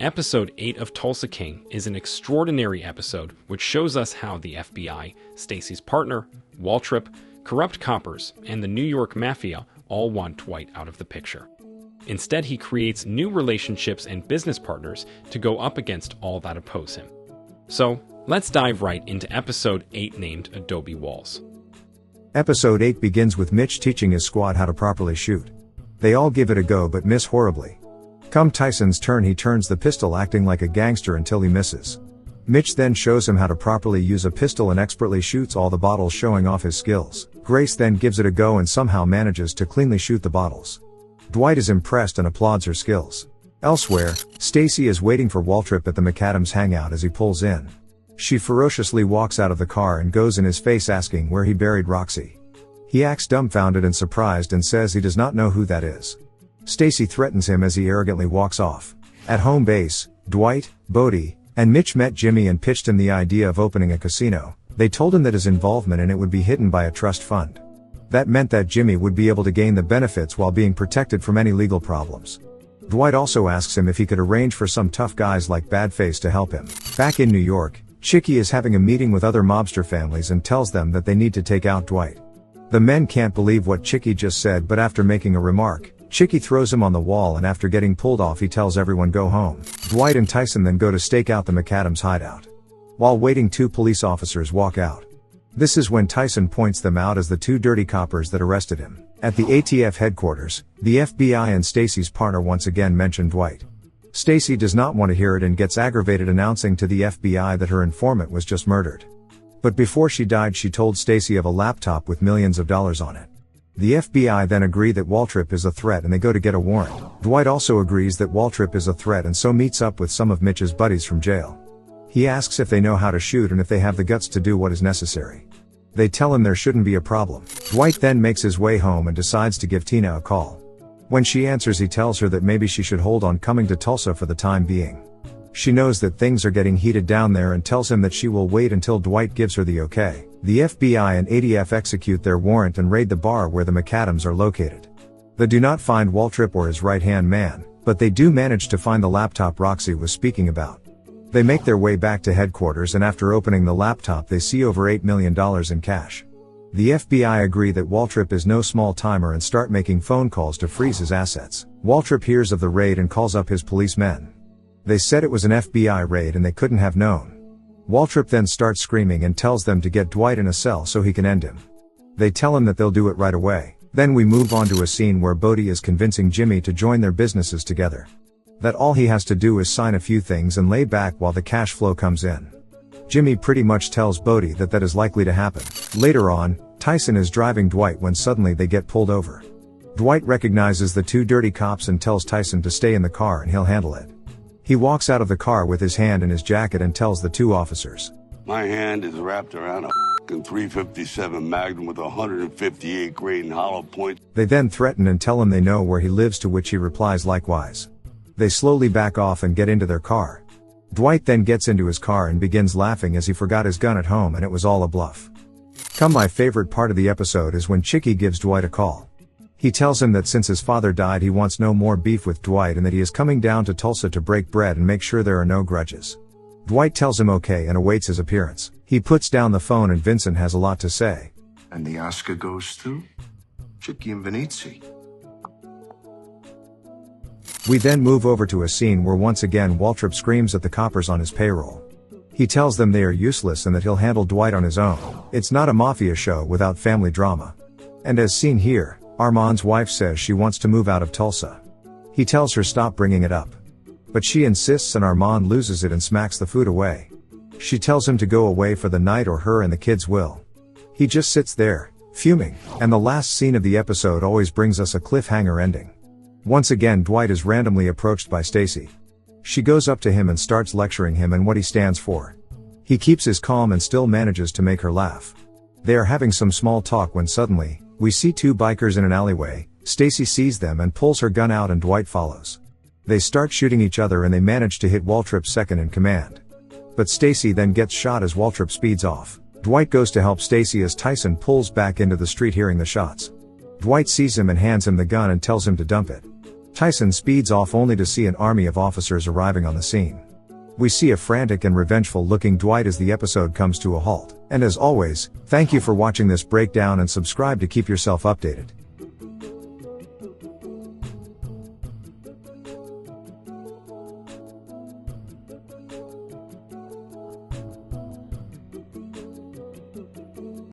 Episode 8 of Tulsa King is an extraordinary episode which shows us how the FBI, Stacy's partner, Waltrip, corrupt coppers, and the New York Mafia all want Dwight out of the picture. Instead, he creates new relationships and business partners to go up against all that oppose him. So, let's dive right into Episode 8 named Adobe Walls. Episode 8 begins with Mitch teaching his squad how to properly shoot. They all give it a go but miss horribly. Come Tyson's turn, he turns the pistol acting like a gangster until he misses. Mitch then shows him how to properly use a pistol and expertly shoots all the bottles, showing off his skills. Grace then gives it a go and somehow manages to cleanly shoot the bottles. Dwight is impressed and applauds her skills. Elsewhere, Stacy is waiting for Waltrip at the McAdams hangout as he pulls in. She ferociously walks out of the car and goes in his face asking where he buried Roxy. He acts dumbfounded and surprised and says he does not know who that is. Stacy threatens him as he arrogantly walks off. At home base, Dwight, Bodie, and Mitch met Jimmy and pitched him the idea of opening a casino. They told him that his involvement in it would be hidden by a trust fund. That meant that Jimmy would be able to gain the benefits while being protected from any legal problems. Dwight also asks him if he could arrange for some tough guys like Badface to help him. Back in New York, Chicky is having a meeting with other mobster families and tells them that they need to take out Dwight. The men can't believe what Chicky just said, but after making a remark, Chicky throws him on the wall, and after getting pulled off he tells everyone go home. Dwight and Tyson then go to stake out the McAdams hideout. While waiting, two police officers walk out. This is when Tyson points them out as the two dirty coppers that arrested him. At the ATF headquarters, the FBI and Stacy's partner once again mention Dwight. Stacy does not want to hear it and gets aggravated, announcing to the FBI that her informant was just murdered. But before she died, she told Stacy of a laptop with millions of dollars on it. The FBI then agree that Waltrip is a threat and they go to get a warrant. Dwight also agrees that Waltrip is a threat and so meets up with some of Mitch's buddies from jail. He asks if they know how to shoot and if they have the guts to do what is necessary. They tell him there shouldn't be a problem. Dwight then makes his way home and decides to give Tina a call. When she answers, he tells her that maybe she should hold on coming to Tulsa for the time being. She knows that things are getting heated down there and tells him that she will wait until Dwight gives her the okay. The FBI and ATF execute their warrant and raid the bar where the McAdams are located. They do not find Waltrip or his right-hand man, but they do manage to find the laptop Roxy was speaking about. They make their way back to headquarters, and after opening the laptop they see over $8 million in cash. The FBI agree that Waltrip is no small timer and start making phone calls to freeze his assets. Waltrip hears of the raid and calls up his policemen. They said it was an FBI raid and they couldn't have known. Waltrip then starts screaming and tells them to get Dwight in a cell so he can end him. They tell him that they'll do it right away. Then we move on to a scene where Bodie is convincing Jimmy to join their businesses together. That all he has to do is sign a few things and lay back while the cash flow comes in. Jimmy pretty much tells Bodie that that is likely to happen. Later on, Tyson is driving Dwight when suddenly they get pulled over. Dwight recognizes the two dirty cops and tells Tyson to stay in the car and he'll handle it. He walks out of the car with his hand in his jacket and tells the two officers, "My hand is wrapped around a .357 Magnum with 158 grain and hollow points." They then threaten and tell him they know where he lives, to which he replies likewise. They slowly back off and get into their car. Dwight then gets into his car and begins laughing as he forgot his gun at home and it was all a bluff. Come, my favorite part of the episode is when Chicky gives Dwight a call. He tells him that since his father died he wants no more beef with Dwight and that he is coming down to Tulsa to break bread and make sure there are no grudges. Dwight tells him okay and awaits his appearance. He puts down the phone and Vincent has a lot to say. And the Oscar goes to Chicky and Venezia. We then move over to a scene where once again Waltrip screams at the coppers on his payroll. He tells them they are useless and that he'll handle Dwight on his own. It's not a mafia show without family drama. And as seen here, Armand's wife says she wants to move out of Tulsa. He tells her stop bringing it up. But she insists and Armand loses it and smacks the food away. She tells him to go away for the night or her and the kids will. He just sits there, fuming, and the last scene of the episode always brings us a cliffhanger ending. Once again Dwight is randomly approached by Stacy. She goes up to him and starts lecturing him and what he stands for. He keeps his calm and still manages to make her laugh. They are having some small talk when suddenly, we see two bikers in an alleyway. Stacy sees them and pulls her gun out and Dwight follows. They start shooting each other and they manage to hit Waltrip's second in command. But Stacy then gets shot as Waltrip speeds off. Dwight goes to help Stacy as Tyson pulls back into the street hearing the shots. Dwight sees him and hands him the gun and tells him to dump it. Tyson speeds off only to see an army of officers arriving on the scene. We see a frantic and revengeful looking Dwight as the episode comes to a halt. And as always, thank you for watching this breakdown and subscribe to keep yourself updated.